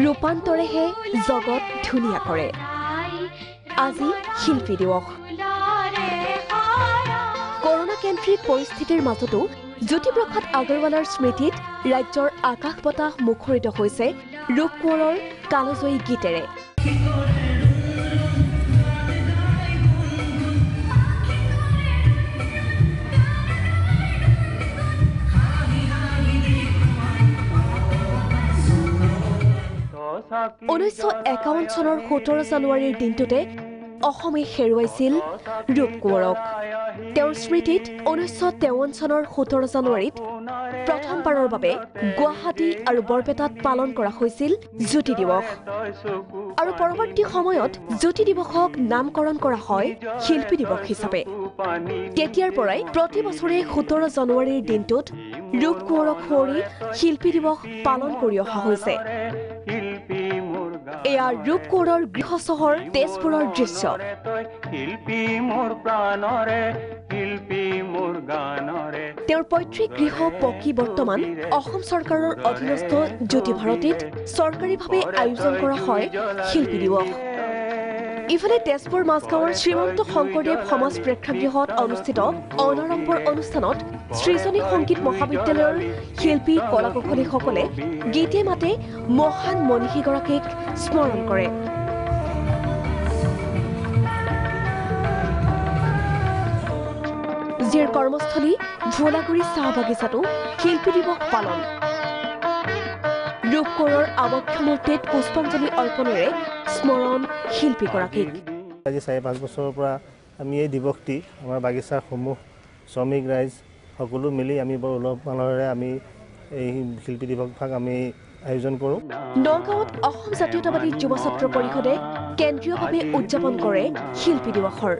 ৰূপান্তৰেহে জগত ধুনীয়া কৰে। আজি শিল্পী দিৱস। কৰোনা কেন্দ্ৰিক পৰিস্থিতিৰ মাজতো জ্যোতিপ্ৰসাদ আগৰৱালাৰ স্মৃতিত ৰাজ্যৰ আকাশ বতাহ মুখৰিত হৈছে ৰূপ কোঁৱৰৰ কালজয়ী গীতেৰে। ঊনৈছশ 51 চনৰ 17 জানুৱাৰীৰ দিনটোতে অসমে হেৰুৱাইছিল ৰূপ কোঁৱৰক। তেওঁৰ স্মৃতিত 1953 চনৰ 17 জানুৱাৰীত প্ৰথমবাৰৰ বাবে গুৱাহাটী আৰু বৰপেটাত পালন কৰা হৈছিল জ্যোতি দিৱস। আৰু পৰৱৰ্তী সময়ত জ্যোতি দিৱসক নামকৰণ কৰা হয় শিল্পী দিৱস হিচাপে। তেতিয়াৰ পৰাই প্ৰতি বছৰে 17 জানুৱাৰীৰ দিনটোত ৰূপ কোঁৱৰক সুঁৱৰি শিল্পী দিৱস পালন কৰি অহা হৈছে। এয়া ৰূপ কোঁৱৰৰ গৃহ চহৰ তেজপুৰৰ দৃশ্য। তেওঁৰ পৈতৃক গৃহ পকী বৰ্তমান অসম চৰকাৰৰ অধীনস্থ জ্যোতি ভাৰতীত চৰকাৰীভাৱে আয়োজন কৰা হয় শিল্পী দিৱস। ইফালে তেজপুৰ মাজগাঁৱৰ শ্ৰীমন্ত শংকৰদেৱ সমাজ প্ৰেক্ষাগৃহত অনুষ্ঠিত অনাড়ম্বৰ অনুষ্ঠানত সৃজনী সংগীত মহাবিদ্যালয়ৰ শিল্পী কলাকুশলীসকলে গীতে মাতে মহান মনীষীগৰাকীক স্মৰণ কৰে। যিৰ কৰ্মস্থলী ভোলাগুৰি চাহ বাগিচাতো শিল্পী দিৱস পালন। ৰূপ কোঁৱৰৰ আৱক্ষ মূৰ্তিত পুষ্পাঞ্জলি অৰ্পণেৰে স্মৰণ শিল্পীগৰাকীক। আজি 4-5 বছৰৰ পৰা আমি এই দিৱসটি আমাৰ বাগিচাৰ সমূহ শ্ৰমিক ৰাইজ সকলো মিলি আমি বৰ উলহ মালহেৰে আমি এই শিল্পী দিৱসভাগ আমি আয়োজন কৰোঁ। নগাঁৱত অসম জাতীয়তাবাদী যুৱ ছাত্ৰ পৰিষদে কেন্দ্ৰীয়ভাৱে উদযাপন কৰে শিল্পী দিৱসৰ।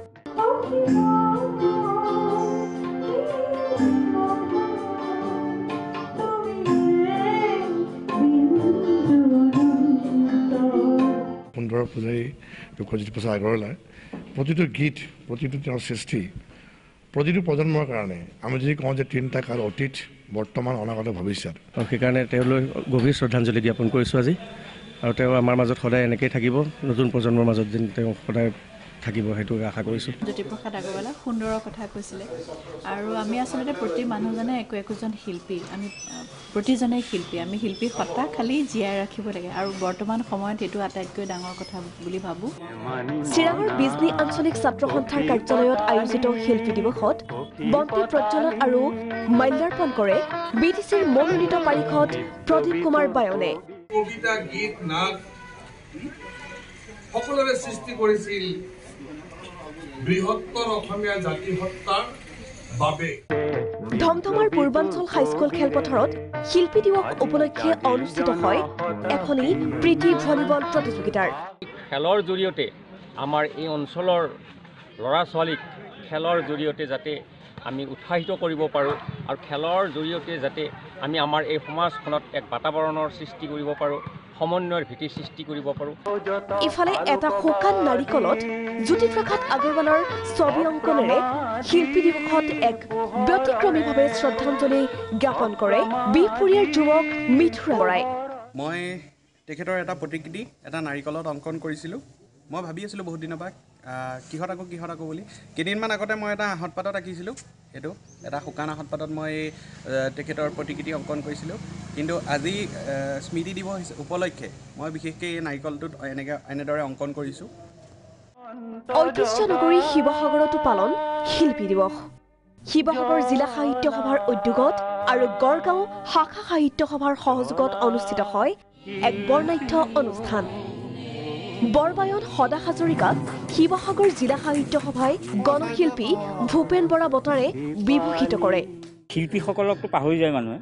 সুন্দৰ পূজাৰী জ্যোতিপ্ৰসাদ আগৰৱালাৰ প্ৰতিটো গীত, প্ৰতিটো তেওঁৰ সৃষ্টি, প্ৰতিটো প্ৰজন্মৰ কাৰণে আমি যদি কওঁ যে 3টা কাল অতীত, বৰ্তমান, অনাগত, ভৱিষ্যত। আৰু সেইকাৰণে তেওঁলৈ গভীৰ শ্ৰদ্ধাঞ্জলি জ্ঞাপন কৰিছোঁ আজি। আৰু তেওঁ আমাৰ মাজত সদায় এনেকৈয়ে থাকিব, নতুন প্ৰজন্মৰ মাজত যেন তেওঁ সদায় থাকিব, সেইটো আশা কৰিছোঁ। জ্যোতিপ্ৰসাদ আগৰৱালা সুন্দৰৰ কথা কৈছিলে। আৰু আমি আচলতে প্ৰতি মানুহজনে একোজন শিল্পী, আমি প্ৰতিজনেই শিল্পী। আমি শিল্পী সত্তা খালি জীয়াই ৰাখিব লাগে, আৰু বৰ্তমান সময়ত এইটো আটাইতকৈ ডাঙৰ কথা বুলি ভাবোঁ। চিৰাঙৰ বিজনী আঞ্চলিক ছাত্ৰ সন্থাৰ কাৰ্যালয়ত আয়োজিত শিল্পী দিৱসত বন্তি প্ৰজ্বলন আৰু মাল্যাৰ্পণ কৰে বিটিচিৰ মনোনীত পাৰিষদ প্ৰদীপ কুমাৰ বায়নে। কবিতা, গীত, নাট সকলোৰে সৃষ্টি কৰিছিল বৃহত্তৰ অসমীয়া জাতি সত্তাৰ বাবে। ধমধমাৰ পূৰ্বাঞ্চল হাইস্কুল খেলপথাৰত শিল্পী দিৱস উপলক্ষে অনুষ্ঠিত হয় এখনি প্ৰীতি ভলীবল প্ৰতিযোগিতাৰ। খেলৰ জৰিয়তে আমাৰ এই অঞ্চলৰ ল'ৰা ছোৱালীক খেলৰ জৰিয়তে যাতে আমি উৎসাহিত কৰিব পাৰোঁ, আৰু খেলৰ জৰিয়তে যাতে আমি আমাৰ এই সমাজখনত এক বাতাবৰণৰ সৃষ্টি কৰিব পাৰোঁ, সমন্বয়ৰ ভেটি সৃষ্টি কৰিব পাৰোঁ। ইফালে এটা শুকান নাৰিকলত জ্যোতিপ্ৰসাদ আগৰৱালাৰ ছবি অংকনেৰে শিল্পী দিৱসত এক ব্যতিক্ৰমীভাৱে শ্ৰদ্ধাঞ্জলি জ্ঞাপন কৰে বিহপুৰীয়াৰ যুৱক মিথুন বৰাই। মই তেখেতৰ এটা প্ৰতিকৃতি এটা নাৰিকলত অংকন কৰিছিলোঁ। মই ভাবি আছিলোঁ বহুত দিনৰ পৰা কিহত আকৌ বুলি। কেইদিনমান আগতে মই এটা আহঁত পাতত আঁকিছিলোঁ, সেইটো এটা শুকান আহঁত পাতত মই তেখেতৰ প্ৰতিকৃতি অংকন কৰিছিলোঁ। কিন্তু আজি স্মৃতি দিৱস উপলক্ষে মই বিশেষকৈ এই নাৰিকলটোত এনেদৰে অংকন কৰিছোঁ। ঐতিহ্য নগৰী শিৱসাগৰতো পালন শিল্পী দিৱস। শিৱসাগৰ জিলা সাহিত্য সভাৰ উদ্যোগত আৰু গড়গাঁও শাখা সাহিত্য সভাৰ সহযোগত অনুষ্ঠিত হয় এক বৰ্ণাঢ্য অনুষ্ঠান। বৰবায়ন সদা হাজৰিকাক শিৱসাগৰ জিলা সাহিত্য সভাই গণশিল্পী ভূপেন বৰা বঁটাৰে বিভূষিত কৰে। শিল্পীসকলকতো পাহৰি যায় মানুহে,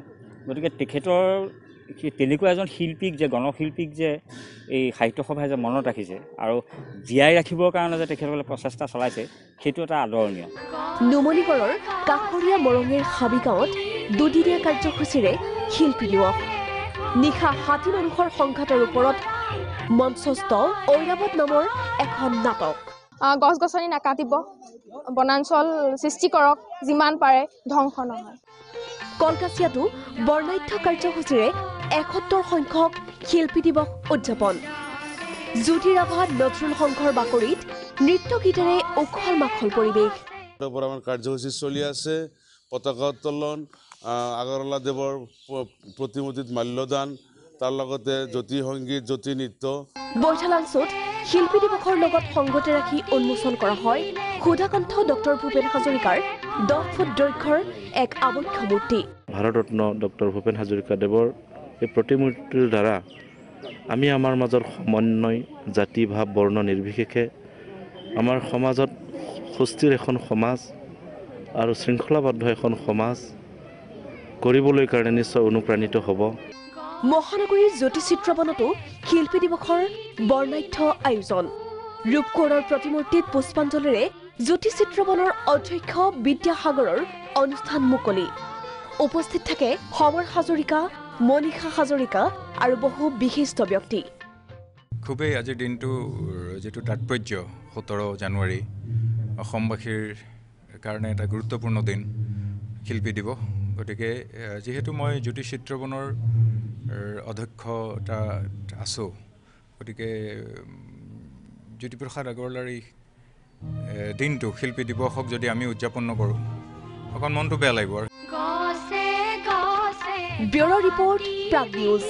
গতিকে তেখেতৰ তেনেকুৱা এজন শিল্পীক যে গণশিল্পীক যে এই সাহিত্য সভাই যে মনত ৰাখিছে আৰু জীয়াই ৰাখিবৰ কাৰণে যে তেখেতসকলে প্ৰচেষ্টা চলাইছে, সেইটো এটা আদৰণীয়। নুমলীগড়ৰ কাষৰীয়া মৰঙীৰ হাবি গাঁৱত দুদিনীয়া কাৰ্যসূচীৰে শিল্পী দিৱস। নিশা 60 মানুহৰ সংঘাতৰ ওপৰত মঞ্চস্থ ঐৰাৱত নামৰ এখন নাটক। গছ গছনি নাকাটিব, বনাঞ্চল সৃষ্টি কৰক, যিমান পাৰে ধ্বংস নহয়। কলকাছিয়াতো বৰ্ণাঢ্য কাৰ্যসূচীৰে 71 সংখ্যক শিল্পী দিৱস উদযাপন জ্যোতিৰাভা নজৰুল সংঘৰ বাকৰিত নৃত্য গীতেৰে উখল মাখল পৰিৱেশ আমাৰ কাৰ্যসূচী চলি আছে পতাকা উত্তোলন আগৰৱালা দেৱৰ প্ৰতিমূৰ্তিত মাল্যদান তাৰ লগতে জ্যোতি সংগীত জ্যোতি নৃত্য বৈঠালাংচত শিল্পী দিৱসৰ লগত সংগতি ৰাখি উন্মোচন কৰা হয় সুধাকণ্ঠ ডক্টৰ ভূপেন হাজৰিকাৰ 10 ফুট দৈৰ্ঘ্যৰ এক আবক্ষ মূৰ্তি ভাৰতৰত্ন ডক্টৰ ভূপেন হাজৰিকা দেৱৰ এই প্ৰতিমূৰ্তিৰ দ্বাৰা আমি আমাৰ মাজৰ সমন্বয় জাতি ভাৱ বৰ্ণ নিৰ্বিশেষে আমাৰ সমাজত সুস্থিৰ এখন সমাজ আৰু শৃংখলাবদ্ধ এখন সমাজ কৰিবলৈ কাৰণে নিশ্চয় অনুপ্ৰাণিত হ'ব মহানগৰীৰ জ্যোতিচিত্ৰবনতো শিল্পী দিৱসৰ বৰ্ণাঢ্য আয়োজন ৰূপকোঁৱৰৰ প্ৰতিমূৰ্তিত পুষ্পাঞ্জলিৰে জ্যোতিচিত্ৰবনৰ অধ্যক্ষ বিদ্যাসাগৰৰ অনুষ্ঠান মুকলি উপস্থিত থাকে সমৰ হাজৰিকা মনীষা হাজৰিকা আৰু বহু বিশিষ্ট ব্যক্তি খুবেই আজিৰ দিনটো যেটো তাৎপৰ্য 17 জানুৱাৰী অসমবাসীৰ কাৰণে এটা গুৰুত্বপূৰ্ণ দিন শিল্পী দিৱস গতিকে যেহেতু মই জ্যোতিচিত্ৰবনৰ অধ্যক্ষতা আছো গতিকে জ্যোতিপ্ৰসাদ আগৰৱালাৰ এই দিনটো শিল্পী দিৱসক যদি আমি উদযাপন নকৰোঁ অকণ মনটো বেয়া লাগিব ব্যুৰ' ৰিপৰ্ট প্ৰাগ নিউজ